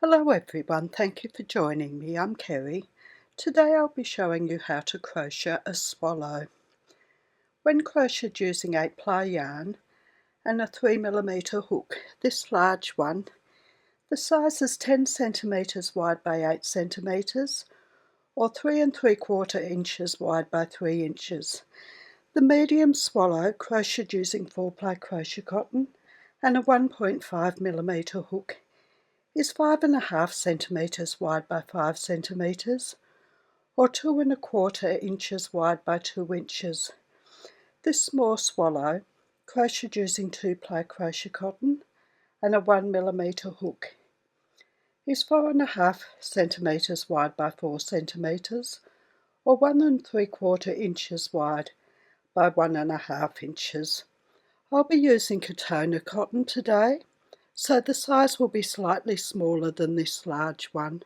Hello everyone, thank you for joining me. I'm Kerry. Today I'll be showing you how to crochet a swallow. When crocheted using 8-ply yarn and a 3mm hook, this large one, the size is 10 centimeters wide by 8 centimeters or 3 3/4 inches wide by 3 inches. The medium swallow, crocheted using 4-ply crochet cotton and a 1.5mm hook, is 5.5 centimeters wide by 5 centimeters or 2 1/4 inches wide by 2 inches. This small swallow, crocheted using 2-ply crochet cotton and a 1mm hook, is 4.5 centimeters wide by 4 centimeters or 1 3/4 inches wide by 1.5 inches. I'll be using Catona cotton today, so the size will be slightly smaller than this large one.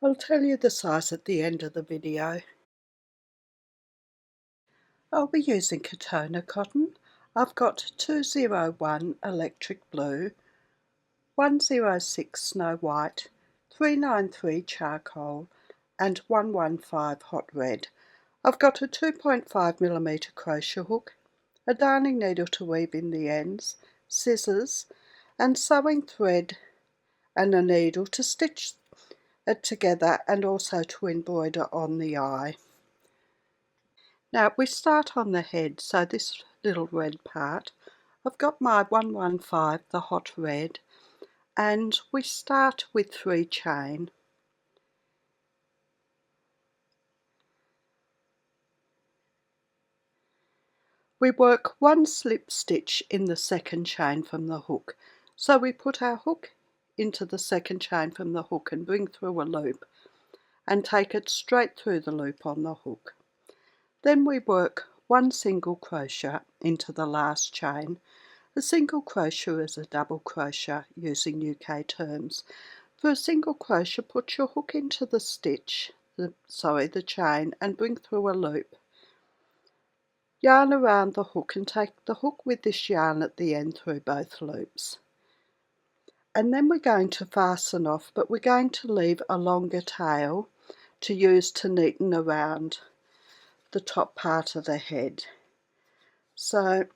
I'll tell you the size at the end of the video. I'll be using Catona cotton. I've got 201 electric blue, 106 snow white, 393 charcoal and 115 hot red. I've got a 2.5mm crochet hook, a darning needle to weave in the ends, scissors and sewing thread and a needle to stitch it together and also to embroider on the eye. Now we start on the head, so this little red part, I've got my 115, the hot red, and we start with 3 chain. We work 1 slip stitch in the second chain from the hook. So we put our hook into the second chain from the hook and bring through a loop and take it straight through the loop on the hook. Then we work 1 single crochet into the last chain. A single crochet is a double crochet using UK terms. For a single crochet, put your hook into the the chain and bring through a loop. Yarn around the hook and take the hook with this yarn at the end through both loops. And then we're going to fasten off, but we're going to leave a longer tail to use to neaten around the top part of the head. So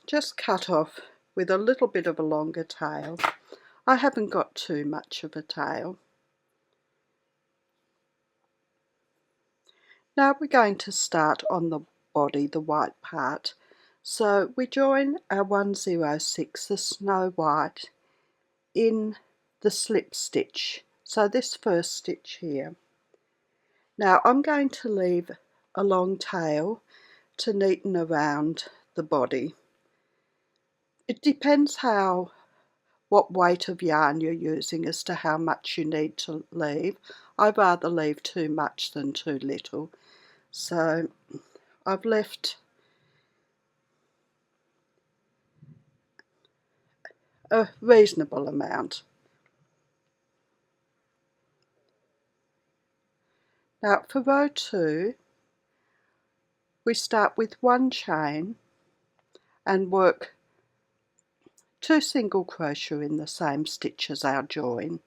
just cut off with a little bit of a longer tail. I haven't got too much of a tail. Now we're going to start on the body, the white part. So we join our 106, the snow white, in the slip stitch. So this first stitch here. Now I'm going to leave a long tail to neaten around the body. It depends what weight of yarn you're using as to how much you need to leave. I'd rather leave too much than too little. So I've left a reasonable amount. Now for row 2, we start with 1 chain and work 2 single crochet in the same stitch as our join.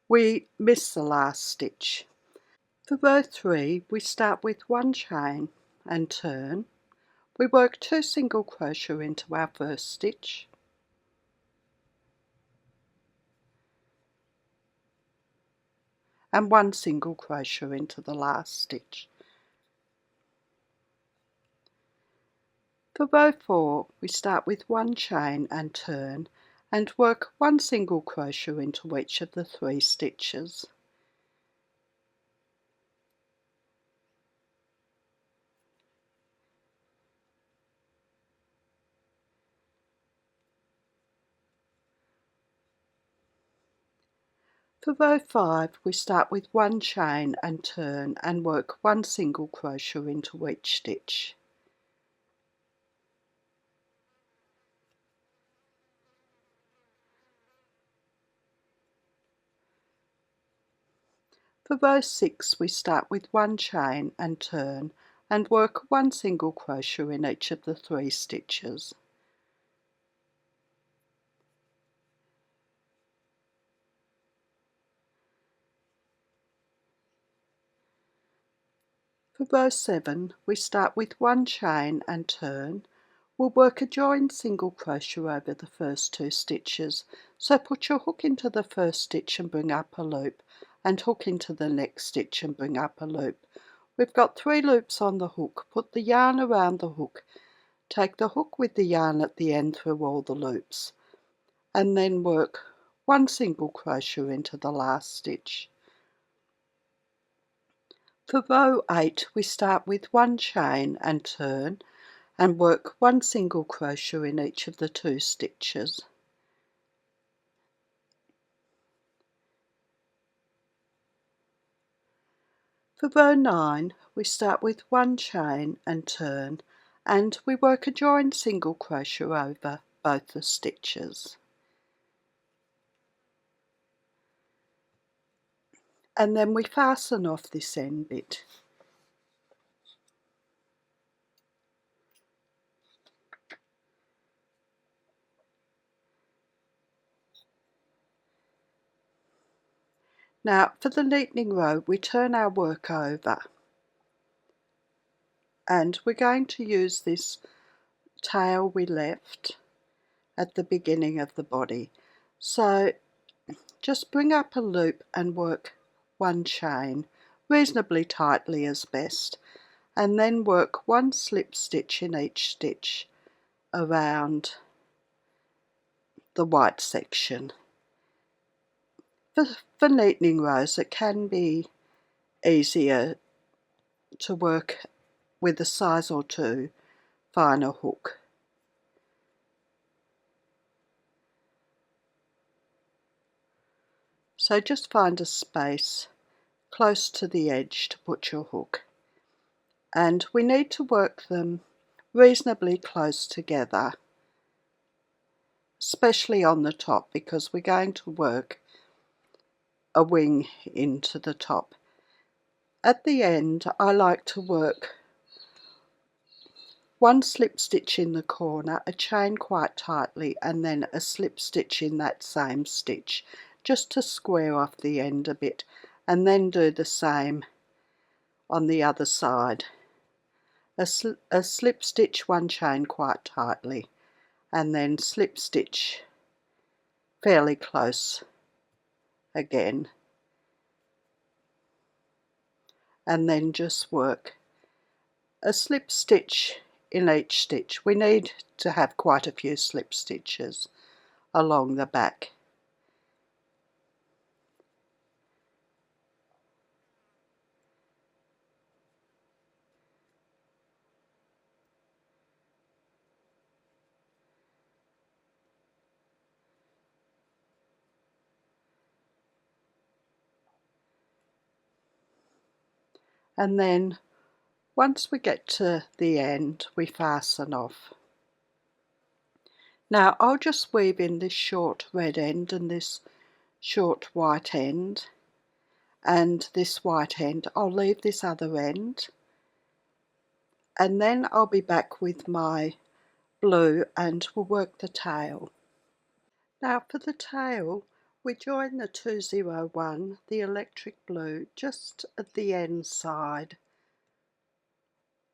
We miss the last stitch. For row 3, we start with 1 chain and turn. We work 2 single crochet into our first stitch. And 1 single crochet into the last stitch. For row 4, we start with 1 chain and turn and work 1 single crochet into each of the 3 stitches. For row 5, we start with 1 chain and turn and work 1 single crochet into each stitch. For row 6, we start with 1 chain and turn and work one single crochet in each of the 3 stitches. For row 7, we start with 1 chain and turn. We'll work a joined single crochet over the first 2 stitches, so put your hook into the first stitch and bring up a loop, and hook into the next stitch and bring up a loop. We've got 3 loops on the hook. Put the yarn around the hook, take the hook with the yarn at the end through all the loops, and then work 1 single crochet into the last stitch. For row 8, we start with 1 chain and turn, and work 1 single crochet in each of the 2 stitches. For row 9, we start with 1 chain and turn, and we work a joined single crochet over both the stitches. And then we fasten off this end bit. Now for the neatening row, we turn our work over, and we're going to use this tail we left at the beginning of the body. So just bring up a loop and work 1 chain reasonably tightly as best, and then work 1 slip stitch in each stitch around the white section. For neatening rows, it can be easier to work with a size or 2 finer hook. So just find a space close to the edge to put your hook, and we need to work them reasonably close together, especially on the top, because we're going to work a wing into the top. At the end, I like to work 1 slip stitch in the corner, a chain quite tightly, and then a slip stitch in that same stitch, just to square off the end a bit, and then do the same on the other side. A slip stitch, 1 chain quite tightly, and then slip stitch fairly close again, and then just work a slip stitch in each stitch. We need to have quite a few slip stitches along the back. And then once we get to the end, we fasten off. Now I'll just weave in this short red end and this short white end, and this white end. I'll leave this other end, and then I'll be back with my blue and we'll work the tail. Now for the tail, we join the 201, the electric blue, just at the end side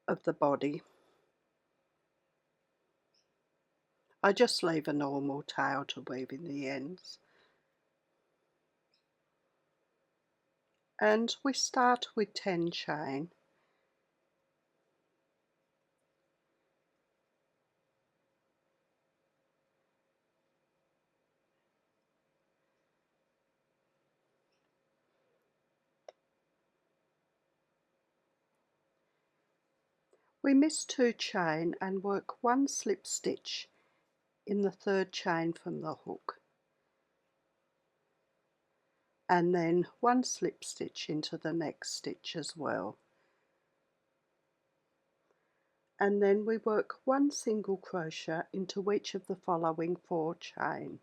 of the body. I just leave a normal tail to weave in the ends. And we start with 10 chain. We miss 2 chain and work 1 slip stitch in the 3rd chain from the hook, and then 1 slip stitch into the next stitch as well, and then we work 1 single crochet into each of the following 4 chain.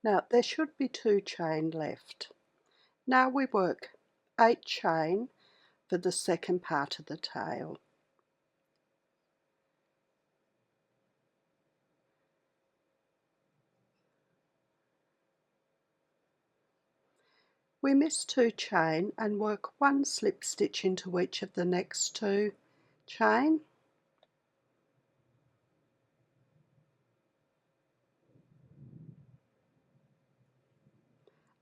Now there should be 2 chain left. Now we work 8 chain for the second part of the tail. We miss 2 chain and work 1 slip stitch into each of the next 2 chain,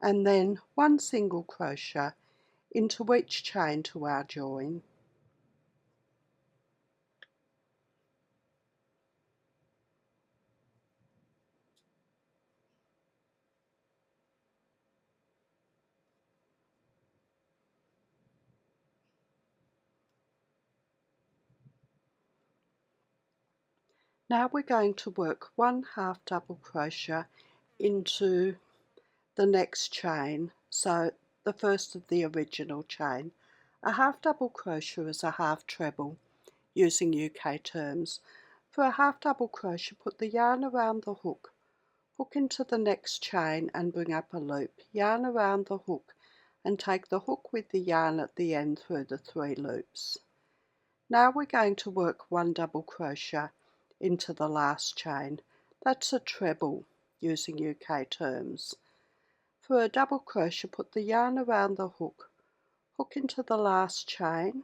and then 1 single crochet into each chain to our join. Now we're going to work 1 half double crochet into the next chain, so the first of the original chain. A half double crochet is a half treble using UK terms. For a half double crochet, put the yarn around the hook, hook into the next chain and bring up a loop, yarn around the hook and take the hook with the yarn at the end through the 3 loops. Now we're going to work 1 double crochet into the last chain. That's a treble using UK terms. For a double crochet, put the yarn around the hook, hook into the last chain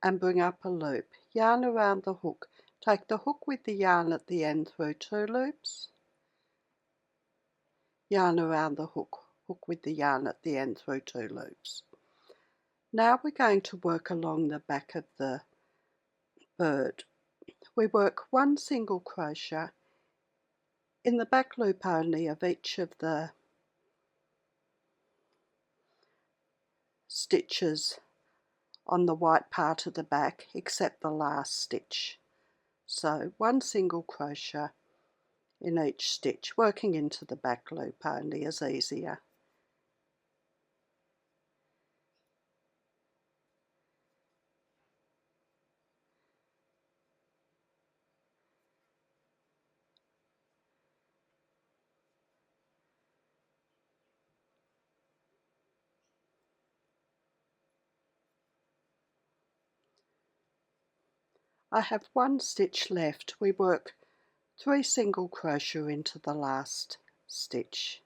and bring up a loop, yarn around the hook, take the hook with the yarn at the end through 2 loops, yarn around the hook, hook with the yarn at the end through 2 loops. Now we're going to work along the back of the bird. We work 1 single crochet in the back loop only of each of the stitches on the white part of the back except the last stitch. So 1 single crochet in each stitch, working into the back loop only is easier. I have 1 stitch left. We work 3 single crochet into the last stitch.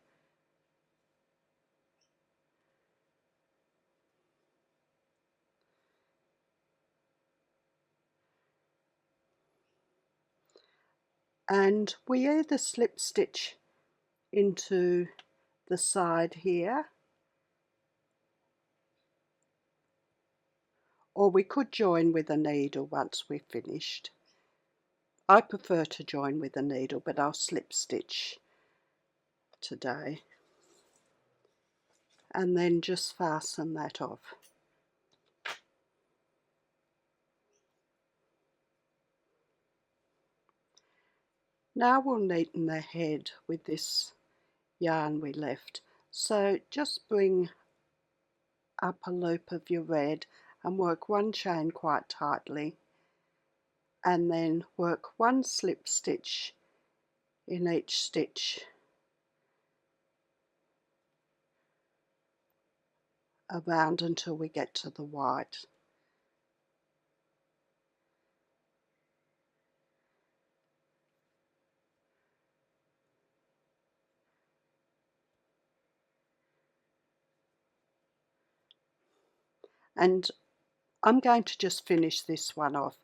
And we either slip stitch into the side here, or we could join with a needle once we've finished. I prefer to join with a needle, but I'll slip stitch today. And then just fasten that off. Now we'll neaten the head with this yarn we left. So just bring up a loop of your red and work 1 chain quite tightly, and then work 1 slip stitch in each stitch around until we get to the white. And I'm going to just finish this one off,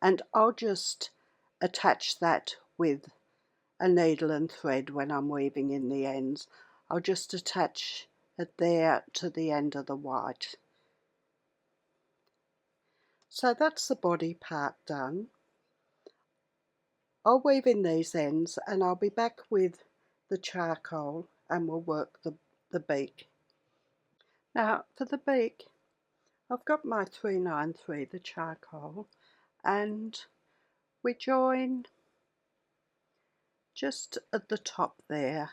and I'll just attach that with a needle and thread when I'm weaving in the ends. I'll just attach it there to the end of the white. So that's the body part done. I'll weave in these ends and I'll be back with the charcoal and we'll work the beak. Now for the beak, I've got my 393, the charcoal, and we join just at the top there.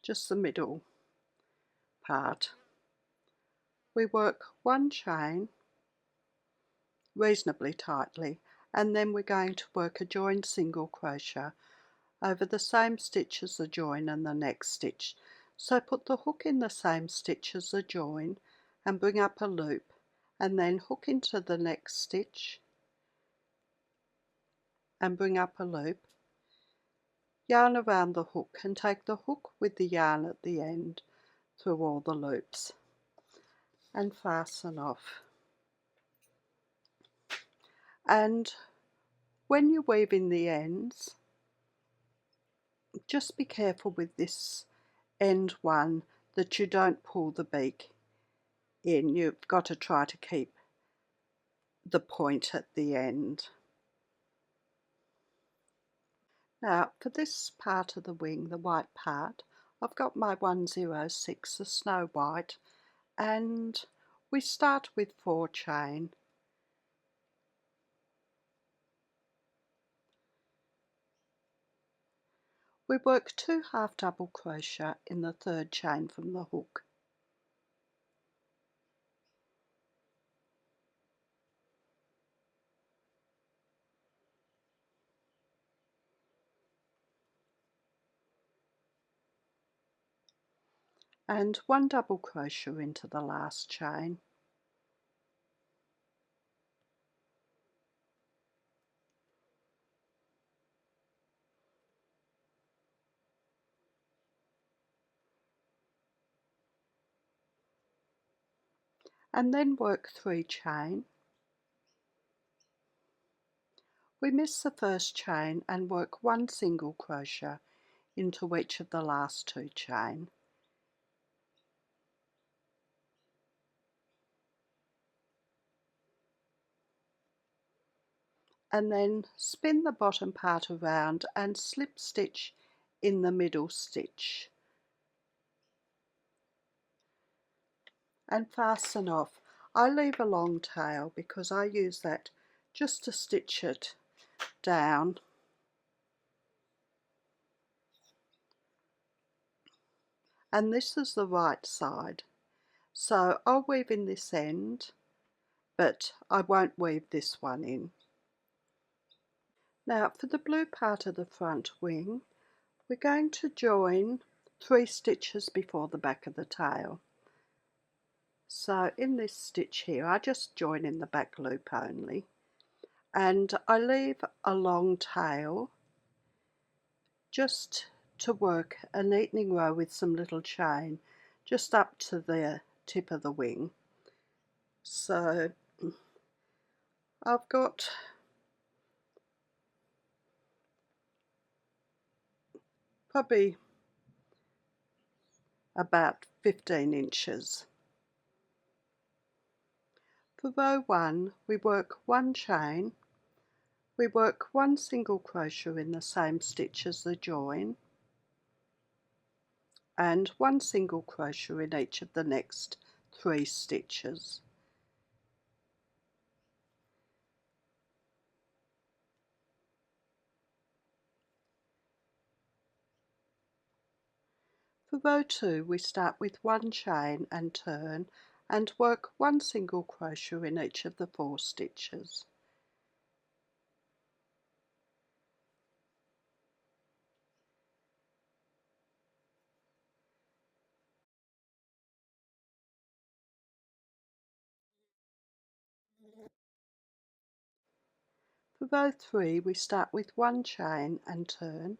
Just the middle part. we work one chain reasonably tightly, and then we're going to work a joined single crochet over the same stitch as the join and the next stitch. So put the hook in the same stitch as the join and bring up a loop, and then hook into the next stitch and bring up a loop, yarn around the hook and take the hook with the yarn at the end through all the loops and fasten off. And when you weave in the ends, just be careful with this end one that you don't pull the beak in. You've got to try to keep the point at the end. Now for this part of the wing, the white part, I've got my 106, the Snow White, and we start with 4 chain. We work 2 half double crochet in the 3rd chain from the hook. And 1 double crochet into the last chain. And then work 3 chain. We miss the 1st chain and work 1 single crochet into each of the last 2 chain. And then spin the bottom part around and slip stitch in the middle stitch and fasten off. I leave a long tail because I use that just to stitch it down. And this is the right side, so I'll weave in this end, but I won't weave this one in. Now for the blue part of the front wing, we're going to join 3 stitches before the back of the tail. So in this stitch here, I just join in the back loop only, and I leave a long tail just to work a neatening row with some little chain just up to the tip of the wing. So I've got probably about 15 inches. For row 1, we work 1 chain, we work 1 single crochet in the same stitch as the join, and 1 single crochet in each of the next 3 stitches. For row 2, we start with 1 chain and turn and work 1 single crochet in each of the 4 stitches. For row 3, we start with 1 chain and turn.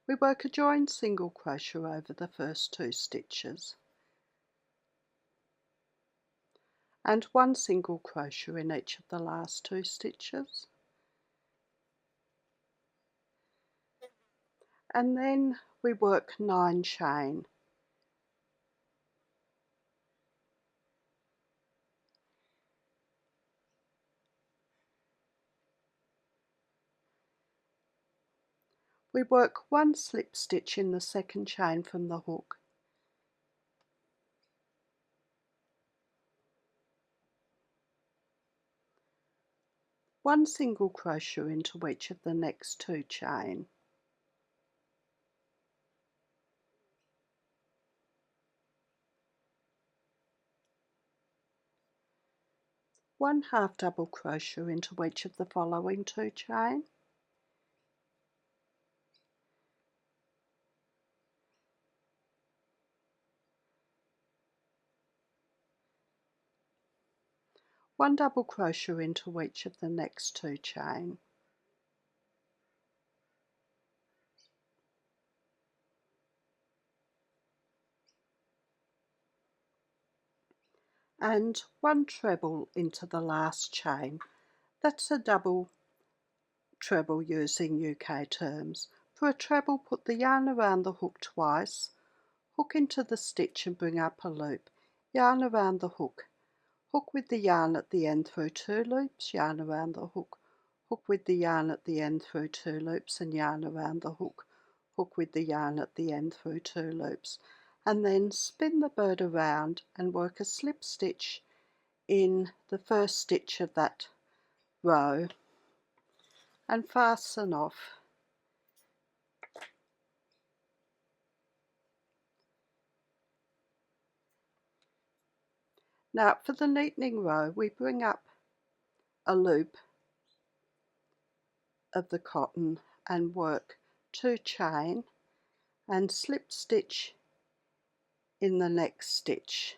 We work a joined single crochet over the first 2 stitches and 1 single crochet in each of the last 2 stitches, and then we work 9 chain. We work 1 slip stitch in the 2nd chain from the hook, one single crochet into each of the next 2 chain, 1 half double crochet into each of the following 2 chain, one double crochet into each of the next 2 chain, and 1 treble into the last chain. That's a double treble using UK terms. For a treble, put the yarn around the hook twice, hook into the stitch and bring up a loop, yarn around the hook, hook with the yarn at the end through 2 loops, yarn around the hook, hook with the yarn at the end through 2 loops and yarn around the hook, hook with the yarn at the end through 2 loops, and then spin the bird around and work a slip stitch in the first stitch of that row and fasten off. Now for the neatening row, we bring up a loop of the cotton and work 2 chain and slip stitch in the next stitch,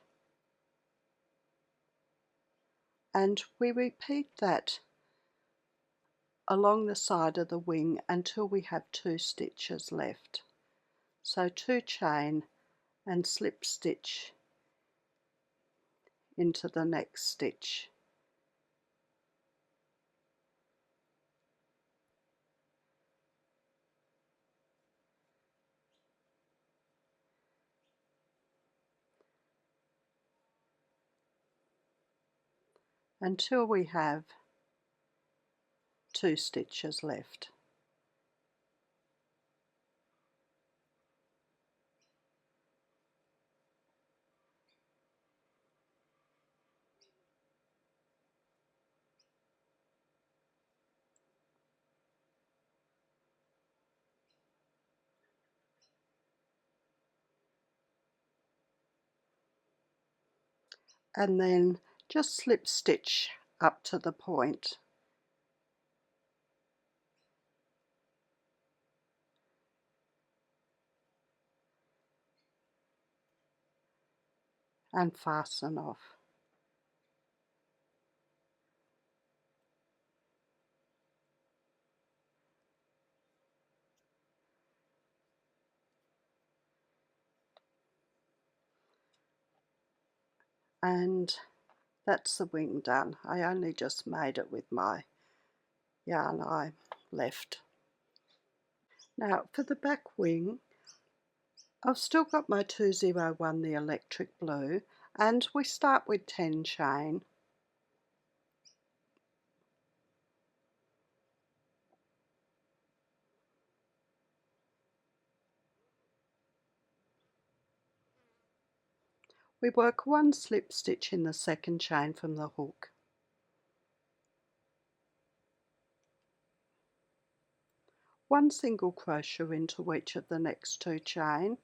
and we repeat that along the side of the wing until we have 2 stitches left. So 2 chain and slip stitch into the next stitch. Until we have 2 stitches left. And then just slip stitch up to the point. And fasten off. And that's the wing done. I only just made it with my yarn I left. Now for the back wing, I've still got my 201, the electric blue, and we start with 10 chain. We work 1 slip stitch in the second chain from the hook. 1 single crochet into each of the next 2 chain.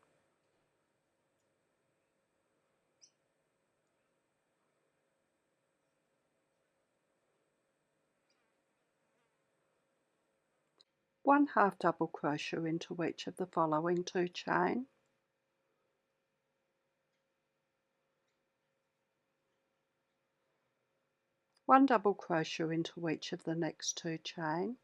One half double crochet into each of the following 2 chain. One double crochet into each of the next 2 chain.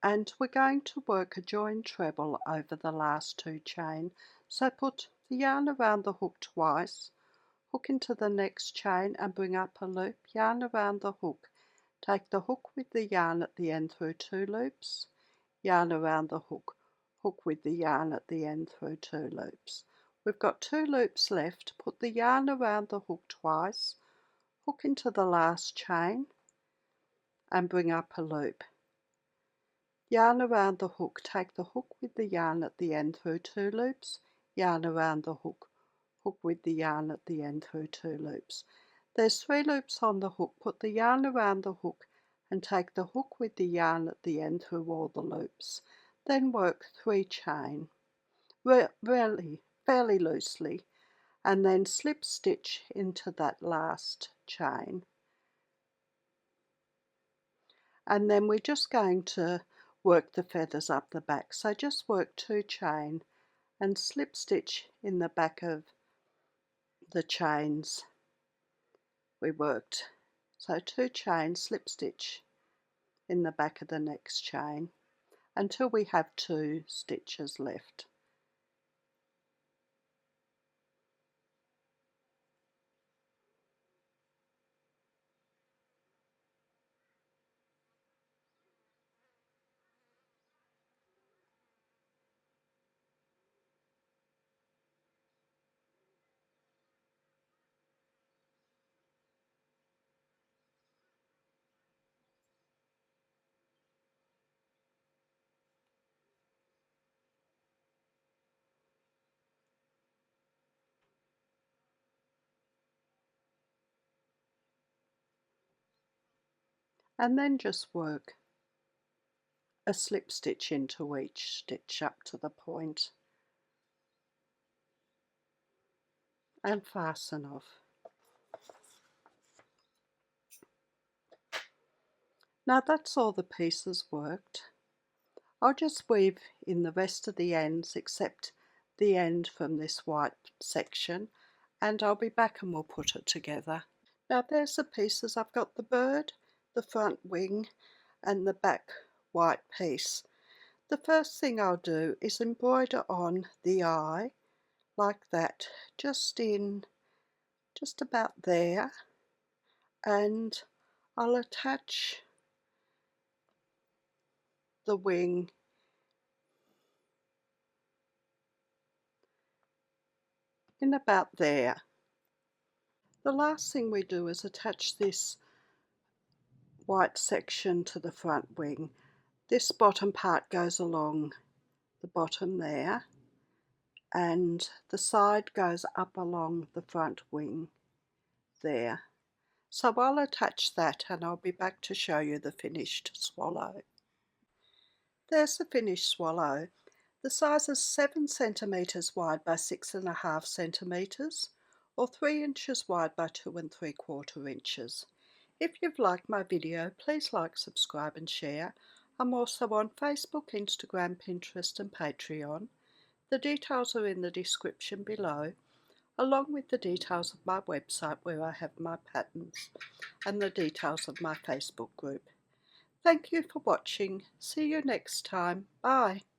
And we're going to work a joined treble over the last 2 chain. So put the yarn around the hook twice, hook into the next chain and bring up a loop, yarn around the hook. Take the hook with the yarn at the end through 2 loops, yarn around the hook, hook with the yarn at the end through 2 loops. We've got 2 loops left. Put the yarn around the hook twice, hook into the last chain and bring up a loop. Yarn around the hook, take the hook with the yarn at the end through 2 loops, yarn around the hook, hook with the yarn at the end through 2 loops. There's 3 loops on the hook. Put the yarn around the hook and take the hook with the yarn at the end through all the loops. Then work 3 chain, fairly loosely, and then slip stitch into that last chain. And then we're just going to work the feathers up the back, so just work 2 chain and slip stitch in the back of the chains we worked. So 2 chains, slip stitch in the back of the next chain until we have 2 stitches left. And then just work a slip stitch into each stitch up to the point and fasten off. Now that's all the pieces worked. I'll just weave in the rest of the ends except the end from this white section, and I'll be back and we'll put it together. Now there's the pieces. I've got the bird, the front wing and the back white piece. The first thing I'll do is embroider on the eye like that, just about there, and I'll attach the wing in about there. The last thing we do is attach this white section to the front wing. This bottom part goes along the bottom there, and the side goes up along the front wing there. So I'll attach that and I'll be back to show you the finished swallow. There's the finished swallow. The size is 7 centimetres wide by 6.5 centimetres, or 3 inches wide by 2 3/4 inches. If you've liked my video, please like, subscribe and share. I'm also on Facebook, Instagram, Pinterest and Patreon. The details are in the description below, along with the details of my website where I have my patterns and the details of my Facebook group. Thank you for watching. See you next time. Bye.